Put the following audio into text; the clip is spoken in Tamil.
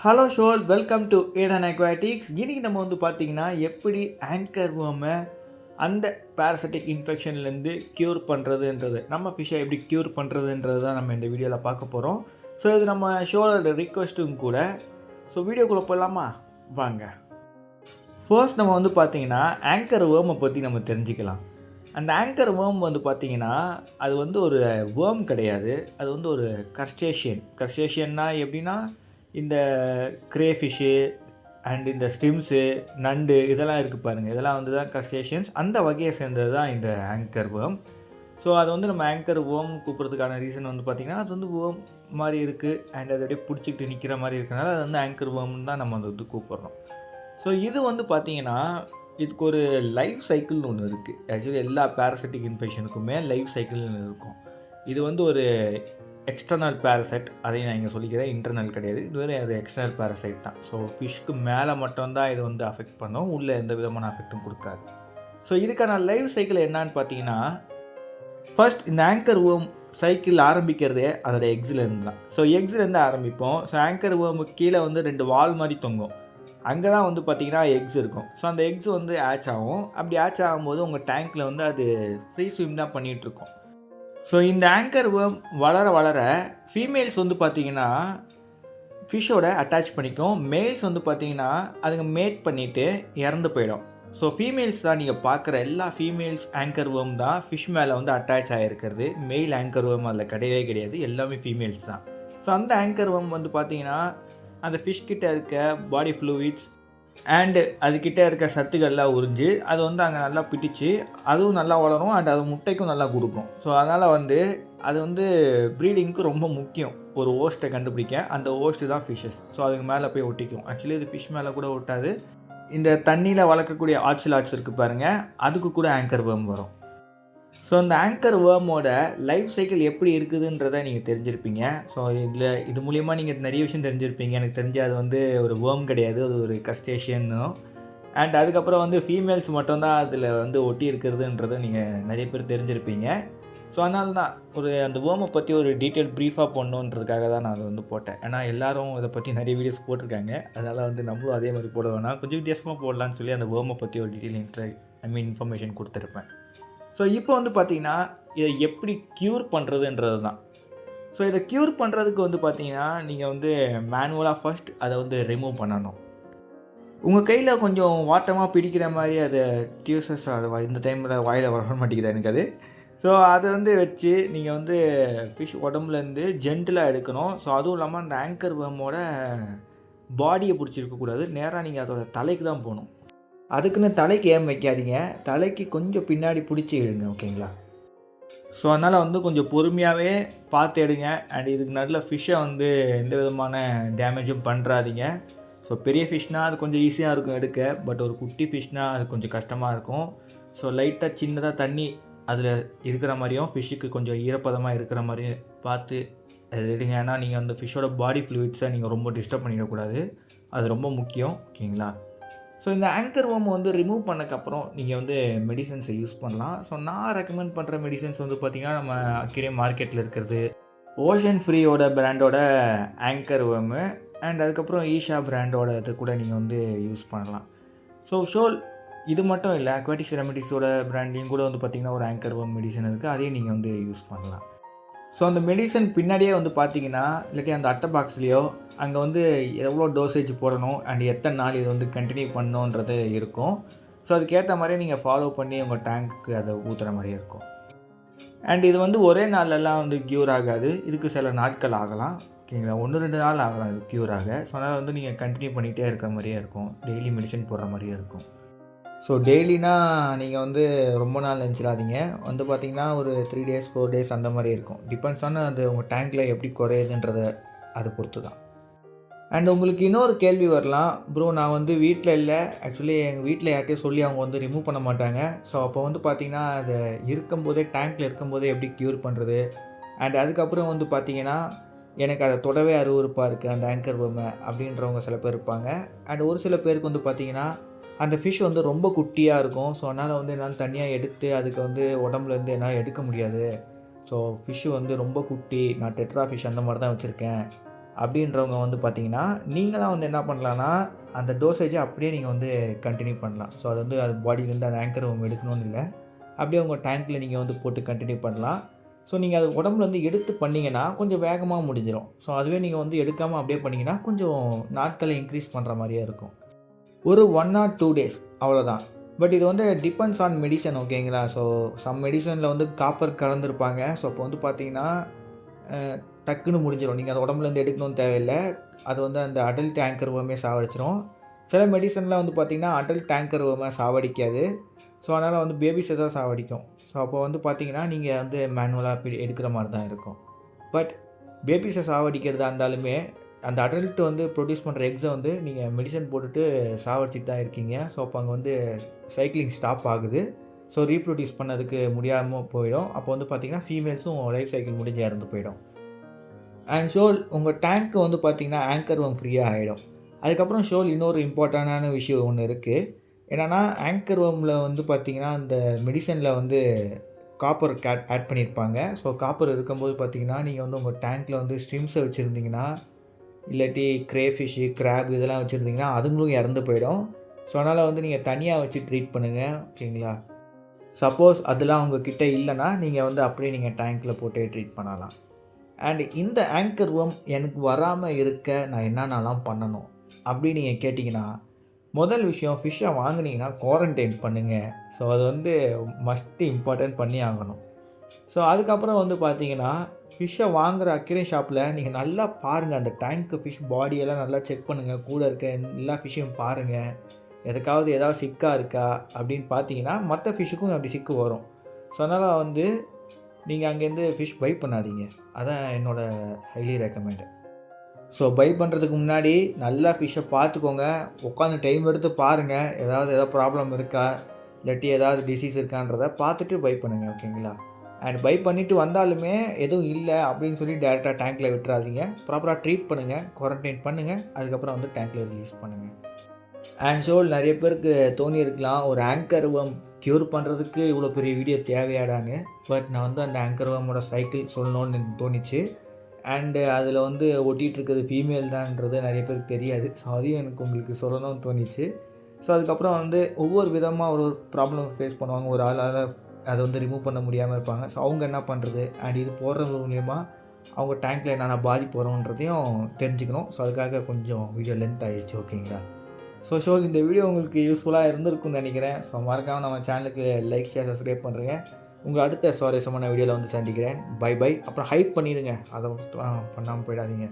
ஹலோ ஷோல், வெல்கம் டு ஏடன் அக்வாட்டிக்ஸ். இன்றைக்கி நம்ம வந்து பார்த்திங்கன்னா எப்படி ஆங்கர் வேர்மை அந்த பேரசைட்டிக் இன்ஃபெக்ஷன்லேருந்து க்யூர் பண்ணுறதுன்றது, நம்ம ஃபிஷ்ஷை எப்படி க்யூர் பண்ணுறதுன்றது தான் நம்ம இந்த வீடியோவில் பார்க்க போகிறோம். ஸோ இது நம்ம ஷோவோட ரிக்வெஸ்ட்டும் கூட. ஸோ வீடியோக்குள்ளே போகலாமா? வாங்க. ஃபர்ஸ்ட் நம்ம வந்து பார்த்திங்கன்னா ஆங்கர் வேர்மை பற்றி நம்ம தெரிஞ்சுக்கலாம். அந்த ஆங்கர் வேர்ம் வந்து பார்த்திங்கன்னா அது வந்து ஒரு வேர்ம் கிடையாது, அது வந்து ஒரு கர்ஸ்டேஷியன்னா எப்படின்னா இந்த கிரேஃபிஷ்ஷு அண்ட் இந்த ஸ்டிம்ஸு, நண்டு இதெல்லாம் இருக்குது பாருங்கள். இதெல்லாம் வந்து தான் கர்ஸ்டேஷியன்ஸ். அந்த வகையை சேர்ந்தது தான் இந்த ஆங்கர் வேர்ம். ஸோ அது வந்து நம்ம ஆங்கர் வேர்ம் கூப்பிட்றதுக்கான ரீசன் வந்து பார்த்திங்கன்னா அது வந்து வேர்ம் மாதிரி இருக்குது அண்ட் அது அப்படியே பிடிச்சிக்கிட்டு நிற்கிற மாதிரி இருக்கிறனால அது வந்து ஆங்கர் வேர்ம்னு தான் நம்ம அதை வந்து கூப்பிட்றோம். ஸோ இது வந்து பார்த்திங்கன்னா இதுக்கு ஒரு லைஃப் சைக்கிள்னு ஒன்று இருக்குது. ஆக்சுவலி எல்லா பேரசைட்டிக் இன்ஃபெக்ஷனுக்குமே லைஃப் சைக்கிள்னு இருக்கும். இது வந்து ஒரு எக்ஸ்டர்னல் பேரசைட், அதையும் நான் இங்கே சொல்லிக்கிறேன். இன்டர்னல் கிடையாது, இது வேறு அது எக்ஸ்டர்னல் பேரசைட் தான். ஸோ ஃபிஷ்க்கு மேலே மட்டும்தான் இது வந்து அஃபெக்ட் பண்ணும், உள்ளே எந்த விதமான அஃபெக்ட்டும் கொடுக்காது. ஸோ இதுக்கான லைஃப் சைக்கிள் என்னான்னு பார்த்தீங்கன்னா, ஃபர்ஸ்ட் இந்த ஆங்கர் வேர்ம் சைக்கிள் ஆரம்பிக்கிறதே அதோட எக்ஸ்லேருந்து தான். ஸோ எக்ஸ்லேருந்து ஆரம்பிப்போம். ஸோ ஆங்கர் வேர்முக்கு கீழே வந்து 2 வால் மாதிரி தொங்கும். அங்கே தான் வந்து பார்த்திங்கன்னா எக்ஸ் இருக்கும். ஸோ அந்த எக்ஸ் வந்து ஆச் ஆகும். அப்படி ஆச் ஆகும்போது உங்கள் டேங்க்கில் வந்து அது ஃப்ரீ ஸ்விம் தான் பண்ணிகிட்ருக்கும். ஸோ இந்த ஆங்கர் வேர்ம் வளர வளர ஃபீமேல்ஸ் வந்து பார்த்திங்கன்னா ஃபிஷ்ஷோட அட்டாச் பண்ணிக்கும். மேல்ஸ் வந்து பார்த்திங்கன்னா அதுங்க மேட் பண்ணிவிட்டு இறந்து போயிடும். ஸோ ஃபீமேல்ஸ் தான் நீங்கள் பார்க்குற எல்லா ஃபீமேல்ஸ் ஆங்கர் வேர்ம் தான் ஃபிஷ் மேலே வந்து அட்டாச் ஆகிருக்கிறது. மெயில் ஆங்கர் வேர்ம் அதில் கிடையவே கிடையாது, எல்லாமே ஃபீமேல்ஸ் தான். ஸோ அந்த ஆங்கர் வேர்ம் வந்து பார்த்திங்கன்னா அந்த ஃபிஷ்கிட்ட இருக்க பாடி ஃப்ளூயிட்ஸ் அண்டு அதுக்கிட்ட இருக்க சத்துக்கள்லாம் உறிஞ்சு அது வந்து அங்கே நல்லா பிடிச்சி அதுவும் நல்லா வளரும் அண்ட் அது முட்டைக்கும் நல்லா கொடுக்கும். ஸோ அதனால் வந்து அது வந்து ப்ரீடிங்க்கு ரொம்ப முக்கியம். ஒரு ஹோஸ்ட்டை கண்டுபிடிக்க, அந்த ஹோஸ்ட்டு தான் ஃபிஷ்ஷஸ். ஸோ அதுக்கு மேலே போய் ஒட்டிக்கும். ஆக்சுவலி இது ஃபிஷ் மேலே கூட ஒட்டாது. இந்த தண்ணியில் வளர்க்கக்கூடிய ஆக்சிலாட்ஸ் இருக்குது பாருங்கள், அதுக்கு கூட ஆங்கர் வேர்ம் வரும். ஸோ அந்த ஆங்கர் வேர்மோட லைஃப் சைக்கிள் எப்படி இருக்குதுன்றதை நீங்கள் தெரிஞ்சிருப்பீங்க. ஸோ இது மூலிமா நீங்கள் நிறைய விஷயம் தெரிஞ்சிருப்பீங்க. எனக்கு தெரிஞ்சு அது வந்து ஒரு வேர்ம் கிடையாது, அது ஒரு கஸ்டேஷியன்னும். அண்ட் அதுக்கப்புறம் வந்து ஃபீமேல்ஸ் மட்டும்தான் அதில் வந்து ஒட்டி இருக்கிறதுன்றதை நீங்கள் நிறைய பேர் தெரிஞ்சிருப்பீங்க. ஸோ அதனால தான் அந்த வேர்மை பற்றி ஒரு டீட்டெயில் ப்ரீஃபாக போடணுன்றதுக்காக தான் நான் அதை வந்து போட்டேன். ஏன்னா எல்லோரும் இதை பற்றி நிறைய வீடியோஸ் போட்டிருக்காங்க. அதனால் வந்து நம்மளும் அதே மாதிரி போட வேணாம், கொஞ்சம் வித்தியாசமாக போடலான்னு சொல்லி அந்த வேர்மை பற்றி ஒரு டீட்டெயில் இன்ஃபர்மேஷன் கொடுத்துருப்பேன். ஸோ இப்போ வந்து பார்த்திங்கன்னா இதை எப்படி க்யூர் பண்ணுறதுன்றது தான். ஸோ இதை க்யூர் பண்ணுறதுக்கு வந்து பார்த்திங்கன்னா நீங்கள் வந்து மேனுவலாக ஃபஸ்ட் அதை வந்து ரிமூவ் பண்ணணும். உங்கள் கையில் கொஞ்சம் வாட்டமாக பிடிக்கிற மாதிரி அதை டியூசஸ் அது இந்த டைமில் வாயில் வர மாட்டேங்குது எனக்கு அது. ஸோ அதை வந்து வச்சு நீங்கள் வந்து ஃபிஷ் உடம்புலேருந்து ஜென்டிலாக எடுக்கணும். ஸோ அதுவும் இல்லாமல் அந்த ஆங்கர் வேர்மோட பாடியை பிடிச்சிருக்கக்கூடாது, நேராக நீங்கள் அதோட தலைக்கு தான் போகணும். அதுக்குன்னு தலைக்கு ஏன் வைக்காதீங்க, தலைக்கு கொஞ்சம் பின்னாடி பிடிச்சி எடுங்க, ஓகேங்களா? ஸோ அதனால் வந்து கொஞ்சம் பொறுமையாகவே பார்த்து எடுங்க. அண்ட் இதுக்கு நடுவில் ஃபிஷ்ஷை வந்து எந்த விதமான டேமேஜும் பண்ணுறாதீங்க. ஸோ பெரிய ஃபிஷ்னால் அது கொஞ்சம் ஈஸியாக இருக்கும் எடுக்க, பட் ஒரு குட்டி ஃபிஷ்னால் அது கொஞ்சம் கஷ்டமாக இருக்கும். ஸோ லைட்டாக சின்னதாக தண்ணி அதில் இருக்கிற மாதிரியும் ஃபிஷ்ஷுக்கு கொஞ்சம் ஈரப்பதமாக இருக்கிற மாதிரியும் பார்த்து அது எடுங்க. ஏன்னா நீங்கள் அந்த ஃபிஷ்ஷோட பாடி ஃப்ளூயிட்ஸை நீங்கள் ரொம்ப டிஸ்டர்ப் பண்ணிடக்கூடாது, அது ரொம்ப முக்கியம், ஓகேங்களா? ஸோ இந்த ஆங்கர் வேர்ம் வந்து ரிமூவ் பண்ணக்கப்புறம் நீங்கள் வந்து மெடிசன்ஸை யூஸ் பண்ணலாம். ஸோ நான் ரெக்கமெண்ட் பண்ணுற மெடிசன்ஸ் வந்து பார்த்திங்கன்னா நம்ம அக்வேரியம் மார்க்கெட்டில் இருக்கிறது ஓஷன் ஃப்ரீயோட பிராண்டோட ஆங்கர் வேர்மு அண்ட் அதுக்கப்புறம் ஈஷா பிராண்டோட இது கூட நீங்கள் வந்து யூஸ் பண்ணலாம். ஸோ ஷோல் இது மட்டும் இல்லை, அக்வாட்டிக்ஸ் ரெமெடிஸோட பிராண்ட்லேயும் கூட வந்து பார்த்திங்கன்னா ஒரு ஆங்கர் வேர்ம் மெடிசன் இருக்குது, அதையும் நீங்கள் வந்து யூஸ் பண்ணலாம். ஸோ அந்த மெடிசன் பின்னாடியே வந்து பார்த்திங்கன்னா இல்லாட்டி அந்த அட்டை பாக்ஸ்லேயோ அங்கே வந்து எவ்வளோ டோசேஜ் போடணும் அண்ட் எத்தனை நாள் இது வந்து கண்டினியூ பண்ணணுன்றது இருக்கும். ஸோ அதுக்கேற்ற மாதிரி நீங்கள் ஃபாலோ பண்ணி உங்கள் டேங்க்கு அதை ஊற்றுற மாதிரியே இருக்கும். அண்ட் இது வந்து ஒரே நாள்லலாம் வந்து க்யூர் ஆகாது, இதுக்கு சில நாட்கள் ஆகலாம், ஓகேங்களா? 1-2 நாள் ஆகலாம் இது க்யூர் ஆக. ஸோ அதனால் வந்து நீங்கள் கண்டினியூ பண்ணிகிட்டே இருக்கிற மாதிரியே இருக்கும், டெய்லி மெடிசன் போடுற மாதிரியே இருக்கும். ஸோ டெய்லினா நீங்கள் வந்து ரொம்ப நாள் நினச்சிடாதீங்க. வந்து பார்த்திங்கன்னா ஒரு 3 days 4 days அந்த மாதிரி இருக்கும். டிபெண்ட்ஸ் ஆன் அது உங்கள் டேங்க்கில் எப்படி குறையுதுன்றதை அதை பொறுத்து தான். அண்ட் உங்களுக்கு இன்னொரு கேள்வி வரலாம், ப்ரோ நான் வந்து வீட்டில் இல்லை, ஆக்சுவலி எங்கள் வீட்டில் யார்கிட்டையும் சொல்லி அவங்க வந்து ரிமூவ் பண்ண மாட்டாங்க. ஸோ அப்போ வந்து பார்த்திங்கன்னா அது இருக்கும்போதே டேங்க்கில் இருக்கும்போதே எப்படி க்யூர் பண்ணுறது? அண்ட் அதுக்கப்புறம் வந்து பார்த்திங்கன்னா எனக்கு அதை தொடவே அருவருப்பாக இருக்குது அந்த ஆங்கர் வேர்மை அப்படின்றவங்க சில பேர் இருப்பாங்க. அண்ட் ஒரு சில பேருக்கு வந்து பார்த்திங்கன்னா அந்த ஃபிஷ் வந்து ரொம்ப குட்டியாக இருக்கும். ஸோ அதனால் வந்து என்னால் தனியாக எடுத்து அதுக்கு வந்து உடம்புலேருந்து என்னால் எடுக்க முடியாது. ஸோ ஃபிஷ்ஷு வந்து ரொம்ப குட்டி, நான் டெட்ரா ஃபிஷ் அந்த மாதிரி தான் வச்சுருக்கேன், அப்படின்றவங்க வந்து பார்த்தீங்கன்னா, நீங்களாம் வந்து என்ன பண்ணலான்னா, அந்த டோசேஜை அப்படியே நீங்கள் வந்து கன்டின்யூ பண்ணலாம். ஸோ அது வந்து அது பாடியிலேருந்து அந்த ஆங்கர் வேர்ம் எடுக்கணும்னு இல்ல. அப்படியே உங்கள் டேங்க்கில் நீங்கள் வந்து போட்டு கன்டின்யூ பண்ணலாம். ஸோ நீங்கள் அது உடம்புல வந்து எடுத்து பண்ணீங்கன்னா, கொஞ்சம் வேகமா முடிஞ்சிரும். ஸோ அதுவே நீங்கள் வந்து எடுக்காம அப்படியே பண்ணீங்கன்னா, கொஞ்சம் நாட்கள இன்க்ரீஸ் பண்ணுற மாரியே இருக்கும். ஒரு 1 ஆர் 2 டேஸ் அவ்வளோதான். பட் இது வந்து டிபெண்ட்ஸ் ஆன் மெடிசன் ஓகேங்களா? ஸோ சம் மெடிசனில் வந்து காப்பர் கலந்திருப்பாங்க. ஸோ அப்போ வந்து பார்த்தீங்கன்னா, அ டக்குன்னு முடிஞ்சிரும். நீங்க அத உடம்புலேருந்து எடுக்கணும்னு தேவையில்ல. அது வந்து அந்த அடல்ட் ஆங்கர் வேர்மே சாவடிச்சிரும். சில மெடிசன்லாம் வந்து பார்த்தீங்கன்னா, அடல்ட் ஆங்கர் வேர்ம சாவடிக்காது. ஸோ அதனால வந்து பேபிஸ தான் சாவடிக்கும். ஸோ அப்போ வந்து பார்த்தீங்கன்னா, நீங்க வந்து மேனுவலா எடுக்கிற மாரி தான் இருக்கும். பட் பேபிஸ சாவடிக்கிறதா இருந்தாலுமே, அந்த அடல்ட் வந்து ப்ரொடியூஸ் பண்ணுற எக்ஸ வந்து நீங்க மெடிசன் போட்டுட்டு சாவடிச்சுட்டு தான் இருக்கீங்க. ஸோ அப்போ அங்க வந்து சைக்கிளிங் ஸ்டாப் ஆகுது. ஸோ ரீப்ரொடியூஸ் பண்ணதுக்கு முடியாம போயிடும். அப்போ வந்து பார்த்தீங்கன்னா, ஃபீமேல்ஸும் லைஃப் சைக்கிள் முடிஞ்சு இறந்து போயிடும். அண்ட் ஷோல் உங்கள் டேங்க் வந்து பார்த்தீங்கன்னா, ஆங்கர் வேர்ம் ஃப்ரீயா ஆயிடும். அதுக்கப்புறம் ஷோல் இன்னொரு இம்பார்ட்டன்டான விஷயம் ஒண்ணு இருக்கு. என்னன்னா, ஆங்கர் வேர்ம்ல வந்து பார்த்தீங்கன்னா, அந்த மெடிசன்ல வந்து காப்பர் ஆட் பண்ணியிருப்பாங்க. ஸோ காப்பர் இருக்கும்போது பார்த்தீங்கன்னா, நீங்க வந்து உங்க டேங்க்ல வந்து ஷ்ரிம்ப்ஸ வச்சிருந்தீங்கன்னா, இல்லாட்டி கிரேஃபிஷ், கிராப் இதெல்லாம் வச்சிருந்தீங்கன்னா, அதுங்களும் இறந்து போயிடும். ஸோ அதனால வந்து நீங்க தனியா வச்சு ட்ரீட் பண்ணுங்க. ஓகேங்களா? சப்போஸ் அதெல்லாம் உங்க கிட்ட இல்லன்னா, நீங்க வந்து அப்படியே நீங்க டேங்க்ல போட்டு ட்ரீட் பண்ணலாம். அண்ட் இந்த ஆங்கர் வேர்ம் எனக்கு வராம இருக்க நான் என்னென்னலாம் பண்ணணும்? அப்படின்னு நீங்க கேட்டீங்கன்னா, முதல் விஷயம் ஃபிஷ்ஷ வாங்குனீங்கன்னா குவாரன்டைன் பண்ணுங்க. ஸோ அது வந்து மஸ்ட் இம்பார்ட்டன்ட் பண்ணி ஆகணும். ஸோ அதுக்கப்புறம் வந்து பார்த்தீங்கன்னா, ஃபிஷ்ஷ வாங்குற அக்வேரியம் ஷாப்ல நீங்க நல்லா பாருங்க. அந்த டேங்க் ஃபிஷ் பாடியெல்லாம் நல்லா செக் பண்ணுங்க. கூட இருக்க எல்லா ஃபிஷ்ஷையும் பாருங்க. எதுக்காவது ஏதாவது சிக்கா இருக்கா? அப்படின்னு பார்த்தீங்கன்னா, மத்த ஃபிஷ்ஷுக்கும் அப்படி சிக்கு வரும். ஸோ அதனால வந்து நீங்க அங்கேருந்து ஃபிஷ் பை பண்ணாதீங்க. அதான் என்னோட ஹைலி ரெக்கமெண்ட். ஸோ பை பண்ணுறதுக்கு முன்னாடி நல்லா ஃபிஷ்ஷை பார்த்துக்கோங்க. உட்காந்து டைம் எடுத்து பாருங்க. ஏதாவது ப்ராப்ளம் இருக்கா? இல்லாட்டி ஏதாவது டிசீஸ் இருக்கான்றத பார்த்துட்டு பை பண்ணுங்க. ஓகேங்களா? அண்ட் பை பண்ணிட்டு வந்தாலுமே எதுவும் இல்ல அப்படின்னு சொல்லி டைரக்ட்டா டேங்க்ல விட்டுறாதீங்க. ப்ராப்பரா ட்ரீட் பண்ணுங்க. குவாரன்டைன் பண்ணுங்க. அதுக்கப்புறம் வந்து டேங்க்ல ரிலீஸ் பண்ணுங்க. அண்ட் ஸோ நிறைய பேருக்கு தோணியிருக்கலாம், ஒரு ஆங்கர் வேர்ம் க்யூர் பண்ணுறதுக்கு இவ்வளோ பெரிய வீடியோ தேவையாடான்னு. பட் நான் வந்து அந்த ஆங்கர் வேர்மோட சைக்கிள் சொல்லணும்னு எனக்கு தோணிச்சு. அண்டு அதில் வந்து ஒட்டிகிட்டு இருக்கிறது ஃபீமேல் தான்ன்றது நிறைய பேருக்கு தெரியாது. ஸோ அதையும் எனக்கு உங்களுக்கு சொல்லணும்னு தோணிச்சு. ஸோ அதுக்கப்புறம் வந்து ஒவ்வொரு விதமாக ஒரு ஒரு ப்ராப்ளம் ஃபேஸ் பண்ணுவாங்க. ஒரு ஆளால் அதை வந்து ரிமூவ் பண்ண முடியாமல் இருப்பாங்க. ஸோ அவங்க என்ன பண்ணுறது? அண்ட் இது போடுறது மூலியமா அவங்க டேங்க்கில் என்னென்ன பாதிப்பு வரும்ன்றதையும் தெரிஞ்சுக்கணும். ஸோ அதுக்காக கொஞ்சம் வீடியோ லென்த் ஆயிடுச்சு. ஓகேங்களா? ஸோ இந்த வீடியோ உங்களுக்கு யூஸ்ஃபுல்லாக இருந்திருக்கும்னு நினைக்கிறேன். ஸோ மறக்காமல் நம்ம சேனலுக்கு லைக், ஷேர், சப்ஸ்கிரைப் பண்ணுறேங்க. உங்களை அடுத்த சுவாரஸ்யமான வீடியோவில் வந்து சந்திக்கிறேன். பை. அப்புறம் ஹைப் பண்ணிடுங்க. அதை மட்டும் பண்ணாமல் போயிடாதீங்க.